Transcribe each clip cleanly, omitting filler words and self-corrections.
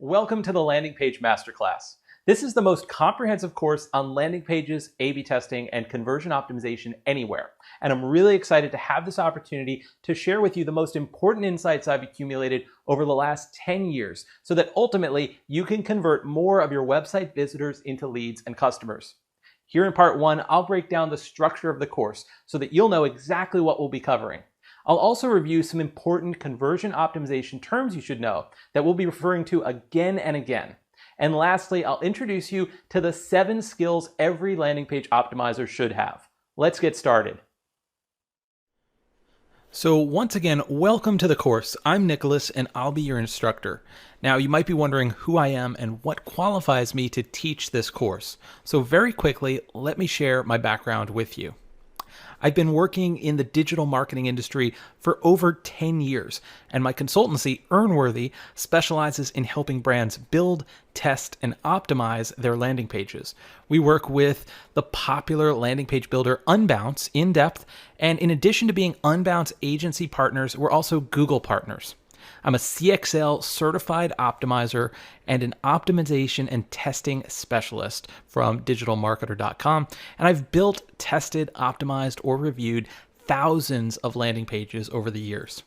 Welcome to the Landing Page Masterclass. This is the most comprehensive course on landing pages, A/B testing, and conversion optimization anywhere. And I'm really excited to have this opportunity to share with you the most important insights I've accumulated over the last 10 years so that ultimately you can convert more of your website visitors into leads and customers. Here in part one, I'll break down the structure of the course so that you'll know exactly what we'll be covering. I'll also review some important conversion optimization terms you should know that we'll be referring to again and again. And lastly, I'll introduce you to the 7 skills every landing page optimizer should have. Let's get started. So once again, welcome to the course. I'm Nicholas and I'll be your instructor. Now you might be wondering who I am and what qualifies me to teach this course. So very quickly, let me share my background with you. I've been working in the digital marketing industry for over 10 years, and my consultancy, Earnworthy, specializes in helping brands build, test, and optimize their landing pages. We work with the popular landing page builder Unbounce in depth, and in addition to being Unbounce agency partners, we're also Google partners. I'm a CXL certified optimizer and an optimization and testing specialist from digitalmarketer.com. And I've built, tested, optimized, or reviewed thousands of landing pages over the years.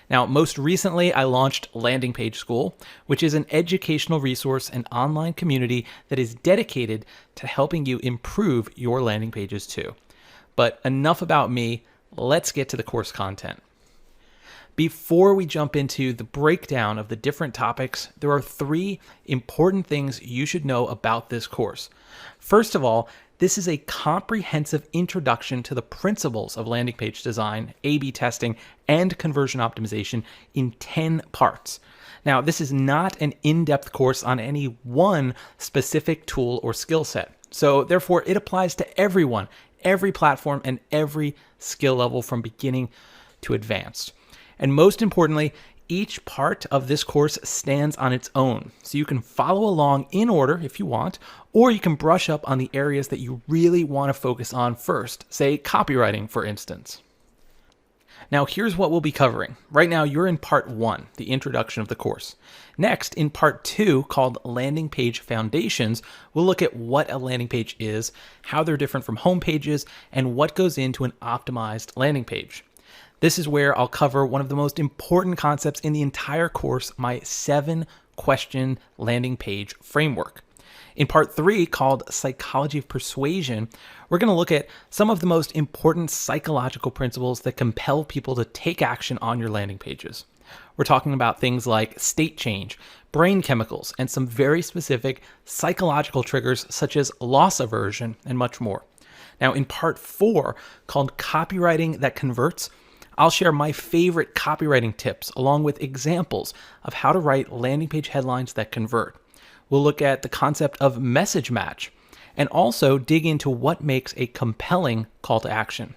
Now, most recently, I launched Landing Page School, which is an educational resource and online community that is dedicated to helping you improve your landing pages too. But enough about me, let's get to the course content. Before we jump into the breakdown of the different topics, there are 3 important things you should know about this course. First of all, this is a comprehensive introduction to the principles of landing page design, A/B testing, and conversion optimization in 10 parts. Now, this is not an in-depth course on any one specific tool or skill set. So therefore, it applies to everyone, every platform, and every skill level from beginning to advanced. And most importantly, each part of this course stands on its own. So you can follow along in order if you want, or you can brush up on the areas that you really want to focus on first, say copywriting, for instance. Now here's what we'll be covering. Right now you're in part 1, the introduction of the course. Next, in part 2, called Landing Page Foundations, we'll look at what a landing page is, how they're different from home pages, and what goes into an optimized landing page. This is where I'll cover one of the most important concepts in the entire course, my 7-question landing page framework. In part 3, called Psychology of Persuasion, we're going to look at some of the most important psychological principles that compel people to take action on your landing pages. We're talking about things like state change, brain chemicals, and some very specific psychological triggers such as loss aversion and much more. Now, in part 4, called Copywriting That Converts, I'll share my favorite copywriting tips along with examples of how to write landing page headlines that convert. We'll look at the concept of message match and also dig into what makes a compelling call to action.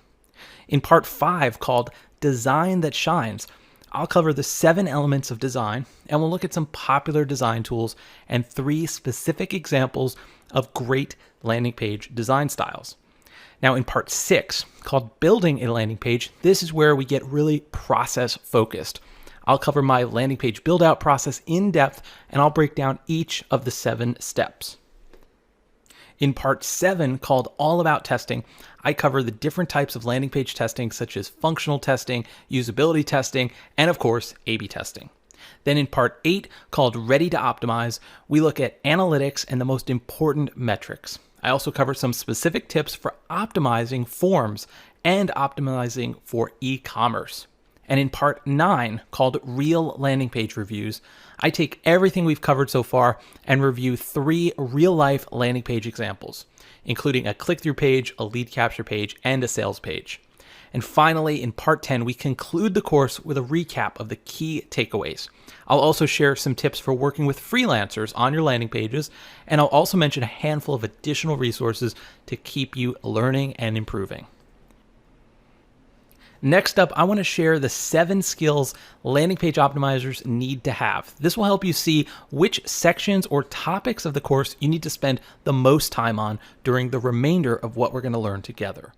In part 5, called Design That Shines, I'll cover the 7 elements of design, and we'll look at some popular design tools and 3 specific examples of great landing page design styles. Now in part 6, called Building a Landing Page, this is where we get really process focused. I'll cover my landing page build out process in depth, and I'll break down each of the 7 steps. In part 7, called All About Testing, I cover the different types of landing page testing such as functional testing, usability testing, and of course, A/B testing. Then in part 8, called Ready to Optimize, we look at analytics and the most important metrics. I also cover some specific tips for optimizing forms and optimizing for e-commerce. And in part 9, called Real Landing Page Reviews, I take everything we've covered so far and review 3 real-life landing page examples, including a click-through page, a lead capture page, and a sales page. And finally, in part 10, we conclude the course with a recap of the key takeaways. I'll also share some tips for working with freelancers on your landing pages, and I'll also mention a handful of additional resources to keep you learning and improving. Next up, I want to share the 7 skills landing page optimizers need to have. This will help you see which sections or topics of the course you need to spend the most time on during the remainder of what we're going to learn together.